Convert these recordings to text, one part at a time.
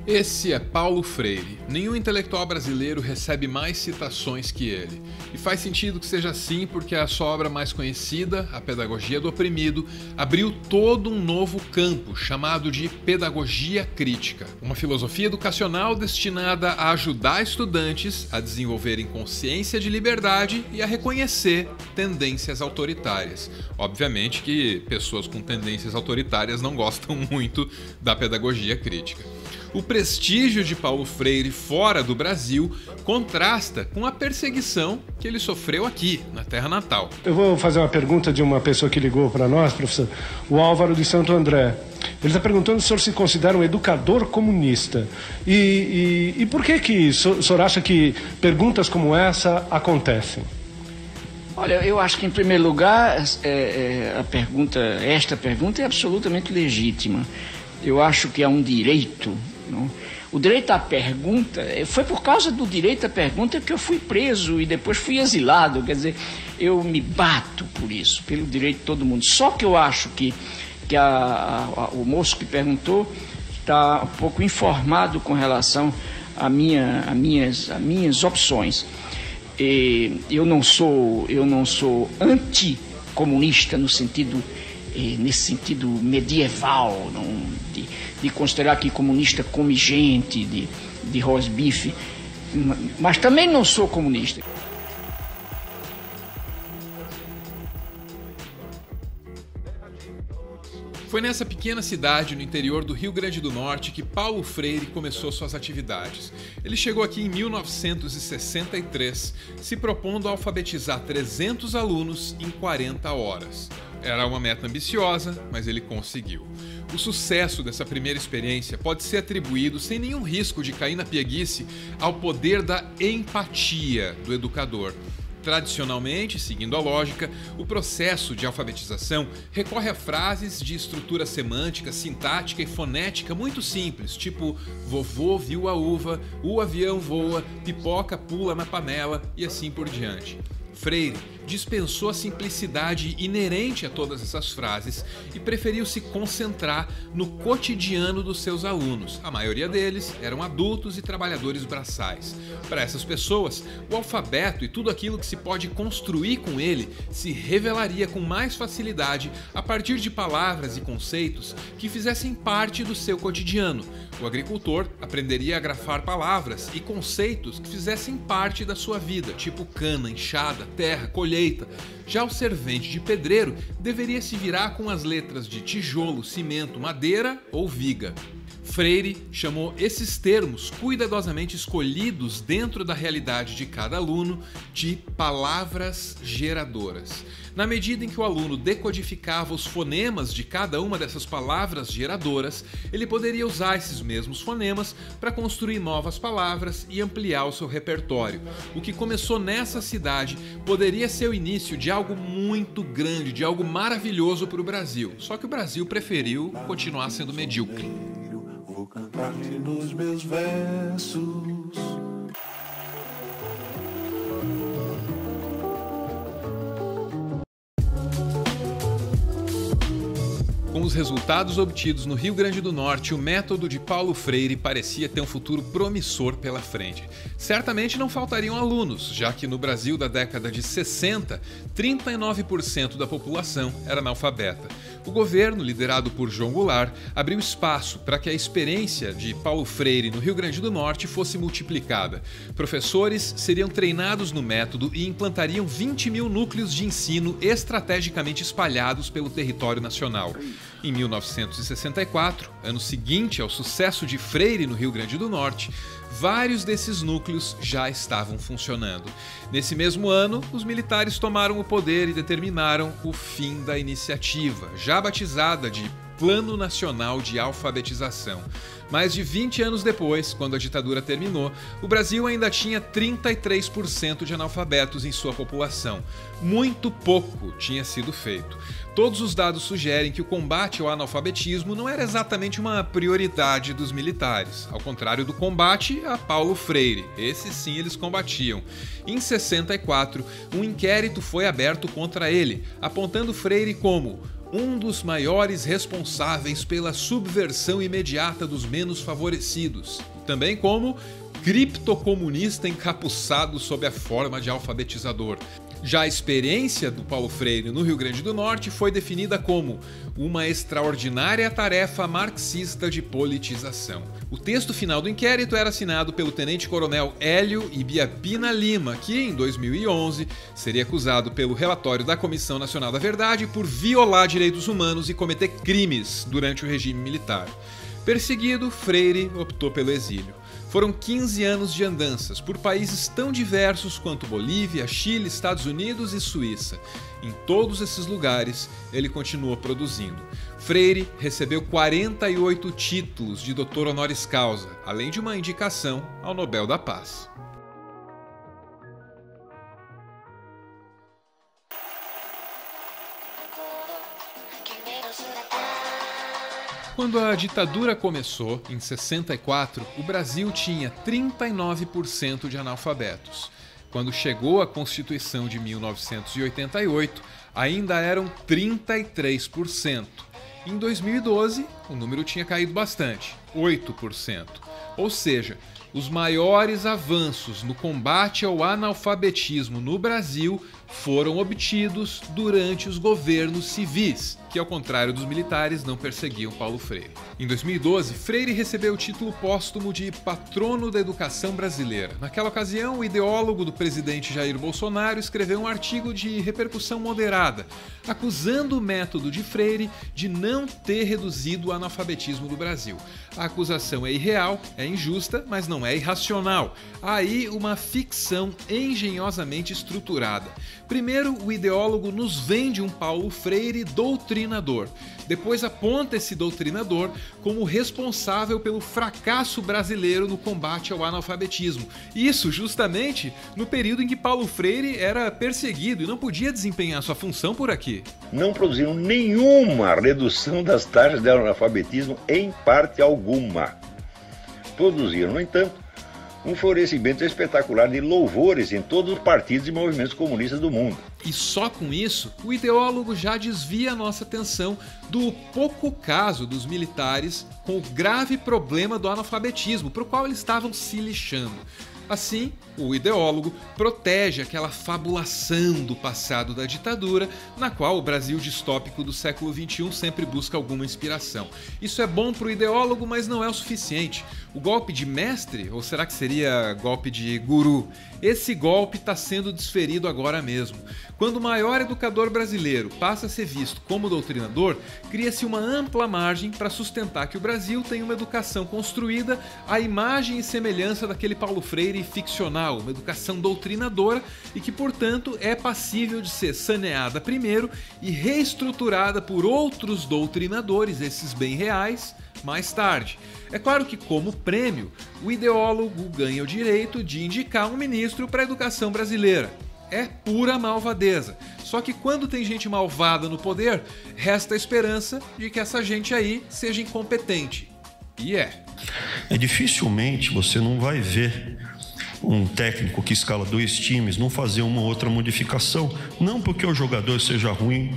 Esse é Paulo Freire. Nenhum intelectual brasileiro recebe mais citações que ele. E faz sentido que seja assim porque a sua obra mais conhecida, A Pedagogia do Oprimido, abriu todo um novo campo chamado de pedagogia crítica. Uma filosofia educacional destinada a ajudar estudantes a desenvolverem consciência de liberdade e a reconhecer tendências autoritárias. Obviamente que pessoas com tendências autoritárias não gostam muito da pedagogia crítica. O prestígio de Paulo Freire fora do Brasil contrasta com a perseguição que ele sofreu aqui, na terra natal. Eu vou fazer uma pergunta de uma pessoa que ligou para nós, professor, o Álvaro de Santo André. Ele está perguntando se o senhor se considera um educador comunista. E por que o senhor acha que perguntas como essa acontecem? Olha, eu acho que, em primeiro lugar, esta pergunta é absolutamente legítima. Eu acho que é um direito. Não? O direito à pergunta, foi por causa do direito à pergunta que eu fui preso e depois fui exilado. Quer dizer, eu me bato por isso, pelo direito de todo mundo. Só que eu acho que o moço que perguntou está um pouco informado com relação às minhas opções. Eu não sou anticomunista nesse sentido medieval, de considerar que comunista come gente, de rosbife, mas também não sou comunista. Foi nessa pequena cidade no interior do Rio Grande do Norte que Paulo Freire começou suas atividades. Ele chegou aqui em 1963, se propondo a alfabetizar 300 alunos em 40 horas. Era uma meta ambiciosa, mas ele conseguiu. O sucesso dessa primeira experiência pode ser atribuído, sem nenhum risco de cair na pieguice, ao poder da empatia do educador. Tradicionalmente, seguindo a lógica, o processo de alfabetização recorre a frases de estrutura semântica, sintática e fonética muito simples, tipo vovô viu a uva, o avião voa, pipoca pula na panela e assim por diante. Freire dispensou a simplicidade inerente a todas essas frases e preferiu se concentrar no cotidiano dos seus alunos. A maioria deles eram adultos e trabalhadores braçais. Para essas pessoas, o alfabeto e tudo aquilo que se pode construir com ele se revelaria com mais facilidade a partir de palavras e conceitos que fizessem parte do seu cotidiano. O agricultor aprenderia a grafar palavras e conceitos que fizessem parte da sua vida, tipo cana, enxada, terra, colheita. Já o servente de pedreiro deveria se virar com as letras de tijolo, cimento, madeira ou viga. Freire chamou esses termos, cuidadosamente escolhidos dentro da realidade de cada aluno, de palavras geradoras. Na medida em que o aluno decodificava os fonemas de cada uma dessas palavras geradoras, ele poderia usar esses mesmos fonemas para construir novas palavras e ampliar o seu repertório. O que começou nessa cidade poderia ser o início de algo muito grande, de algo maravilhoso para o Brasil. Só que o Brasil preferiu continuar sendo medíocre. Vou cantar-lhe nos meus versos. Com os resultados obtidos no Rio Grande do Norte, o método de Paulo Freire parecia ter um futuro promissor pela frente. Certamente não faltariam alunos, já que no Brasil da década de 60, 39% da população era analfabeta. O governo, liderado por João Goulart, abriu espaço para que a experiência de Paulo Freire no Rio Grande do Norte fosse multiplicada. Professores seriam treinados no método e implantariam 20 mil núcleos de ensino estrategicamente espalhados pelo território nacional. Em 1964, ano seguinte ao sucesso de Freire no Rio Grande do Norte, vários desses núcleos já estavam funcionando. Nesse mesmo ano, os militares tomaram o poder e determinaram o fim da iniciativa, já batizada de Plano Nacional de Alfabetização. Mais de 20 anos depois, quando a ditadura terminou, o Brasil ainda tinha 33% de analfabetos em sua população. Muito pouco tinha sido feito. Todos os dados sugerem que o combate ao analfabetismo não era exatamente uma prioridade dos militares, ao contrário do combate a Paulo Freire. Esse sim eles combatiam. Em 64, um inquérito foi aberto contra ele, apontando Freire como um dos maiores responsáveis pela subversão imediata dos menos favorecidos, também como criptocomunista encapuçado sob a forma de alfabetizador. Já a experiência do Paulo Freire no Rio Grande do Norte foi definida como uma extraordinária tarefa marxista de politização. O texto final do inquérito era assinado pelo tenente-coronel Hélio Ibiapina Lima, que em 2011 seria acusado pelo relatório da Comissão Nacional da Verdade por violar direitos humanos e cometer crimes durante o regime militar. Perseguido, Freire optou pelo exílio. Foram 15 anos de andanças por países tão diversos quanto Bolívia, Chile, Estados Unidos e Suíça. Em todos esses lugares, ele continuou produzindo. Freire recebeu 48 títulos de doutor honoris causa, além de uma indicação ao Nobel da Paz. Quando a ditadura começou, em 64, o Brasil tinha 39% de analfabetos. Quando chegou a Constituição de 1988, ainda eram 33%. Em 2012, o número tinha caído bastante, 8%. Ou seja, os maiores avanços no combate ao analfabetismo no Brasil foram obtidos durante os governos civis, que, ao contrário dos militares, não perseguiam Paulo Freire. Em 2012, Freire recebeu o título póstumo de Patrono da Educação Brasileira. Naquela ocasião, o ideólogo do presidente Jair Bolsonaro escreveu um artigo de repercussão moderada, acusando o método de Freire de não ter reduzido o analfabetismo do Brasil. A acusação é irreal, é injusta, mas não é irracional. Há aí uma ficção engenhosamente estruturada. Primeiro, o ideólogo nos vende um Paulo Freire doutrinador. Depois aponta esse doutrinador como responsável pelo fracasso brasileiro no combate ao analfabetismo. Isso justamente no período em que Paulo Freire era perseguido e não podia desempenhar sua função por aqui. Não produziram nenhuma redução das taxas de analfabetismo em parte alguma. Produziram, no entanto, um florescimento espetacular de louvores em todos os partidos e movimentos comunistas do mundo. E só com isso, o ideólogo já desvia a nossa atenção do pouco caso dos militares com o grave problema do analfabetismo, para o qual eles estavam se lixando. Assim, o ideólogo protege aquela fabulação do passado da ditadura, na qual o Brasil distópico do século XXI sempre busca alguma inspiração. Isso é bom para o ideólogo, mas não é o suficiente. O golpe de mestre, ou será que seria golpe de guru? Esse golpe está sendo desferido agora mesmo. Quando o maior educador brasileiro passa a ser visto como doutrinador, cria-se uma ampla margem para sustentar que o Brasil tem uma educação construída à imagem e semelhança daquele Paulo Freire ficcional, uma educação doutrinadora e que, portanto, é passível de ser saneada primeiro e reestruturada por outros doutrinadores, esses bem reais, mais tarde. É claro que, como prêmio, o ideólogo ganha o direito de indicar um ministro para a educação brasileira. É pura malvadeza. Só que quando tem gente malvada no poder, resta a esperança de que essa gente aí seja incompetente. E é. Dificilmente você não vai ver um técnico que escala 2 times não fazer uma outra modificação, não porque o jogador seja ruim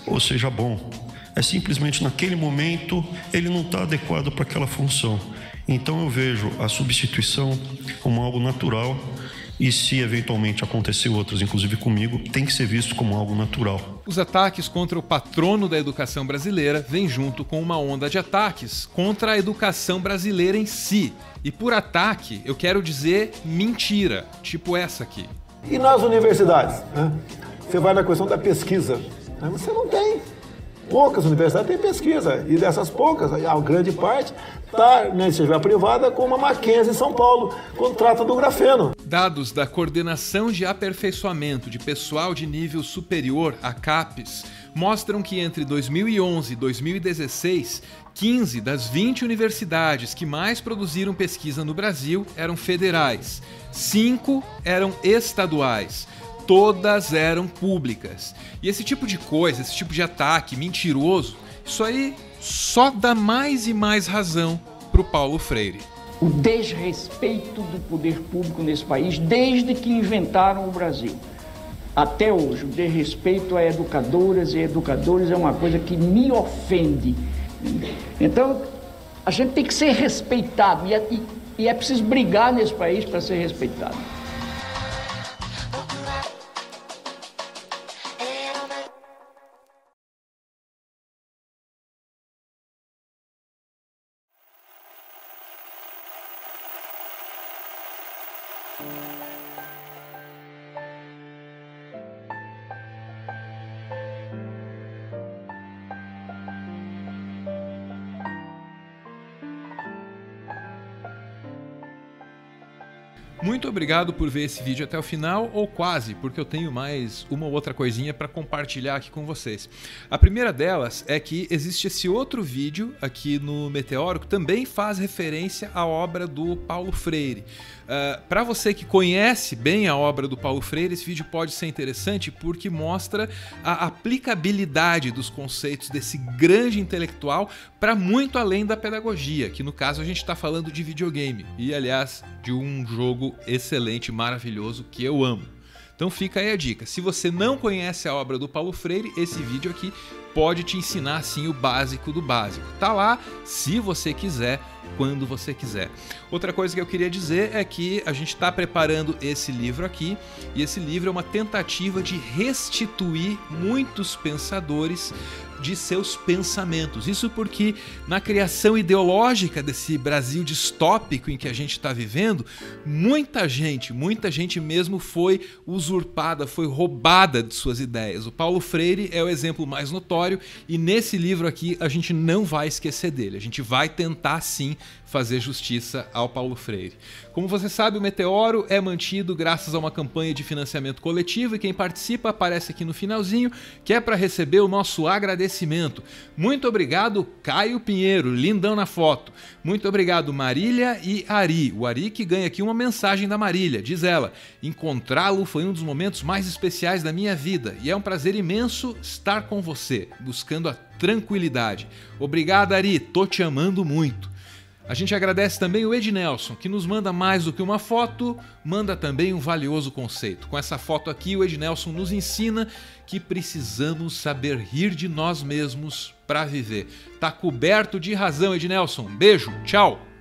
ou seja bom. É simplesmente naquele momento ele não está adequado para aquela função. Então eu vejo a substituição como algo natural e se eventualmente acontecer outras, inclusive comigo, tem que ser visto como algo natural. Os ataques contra o patrono da educação brasileira vêm junto com uma onda de ataques contra a educação brasileira em si. E por ataque eu quero dizer mentira, tipo essa aqui. E nas universidades, né? Você vai na questão da pesquisa, né? Você não tem. Poucas universidades têm pesquisa, e dessas poucas, a grande parte está na iniciativa privada, como a Mackenzie em São Paulo, quando trata do grafeno. Dados da Coordenação de Aperfeiçoamento de Pessoal de Nível Superior, a CAPES, mostram que entre 2011 e 2016, 15 das 20 universidades que mais produziram pesquisa no Brasil eram federais, 5 eram estaduais. Todas eram públicas. E esse tipo de coisa, esse tipo de ataque mentiroso, isso aí só dá mais e mais razão para o Paulo Freire. O desrespeito do poder público nesse país desde que inventaram o Brasil. até hoje, o desrespeito a educadoras e educadores é uma coisa que me ofende. Então, a gente tem que ser respeitado e é preciso brigar nesse país para ser respeitado. Muito obrigado por ver esse vídeo até o final, ou quase, porque eu tenho mais uma ou outra coisinha para compartilhar aqui com vocês. A primeira delas é que existe esse outro vídeo aqui no Meteoro que também faz referência à obra do Paulo Freire. Para você que conhece bem a obra do Paulo Freire, esse vídeo pode ser interessante porque mostra a aplicabilidade dos conceitos desse grande intelectual para muito além da pedagogia, que no caso a gente está falando de videogame, e aliás de um jogo excelente, maravilhoso, que eu amo. Então fica aí a dica, se você não conhece a obra do Paulo Freire, esse vídeo aqui pode te ensinar sim o básico do básico. Tá lá, se você quiser, quando você quiser. Outra coisa que eu queria dizer é que a gente está preparando esse livro aqui, e esse livro é uma tentativa de restituir muitos pensadores de seus pensamentos. Isso porque na criação ideológica desse Brasil distópico em que a gente está vivendo, muita gente mesmo foi usurpada, foi roubada de suas ideias. O Paulo Freire é o exemplo mais notório e nesse livro aqui a gente não vai esquecer dele. A gente vai tentar sim fazer justiça ao Paulo Freire. Como você sabe, o Meteoro é mantido graças a uma campanha de financiamento coletivo e quem participa aparece aqui no finalzinho, que é para receber o nosso agradecimento. Muito obrigado, Caio Pinheiro, lindão na foto. Muito obrigado, Marília e Ari. O Ari que ganha aqui uma mensagem da Marília. Diz ela: encontrá-lo foi um dos momentos mais especiais da minha vida e é um prazer imenso estar com você, buscando a tranquilidade. Obrigado, Ari, tô te amando muito. A gente agradece também o Ednelson, que nos manda mais do que uma foto, manda também um valioso conceito. Com essa foto aqui, o Ednelson nos ensina que precisamos saber rir de nós mesmos para viver. Tá coberto de razão, Ednelson. Beijo, tchau!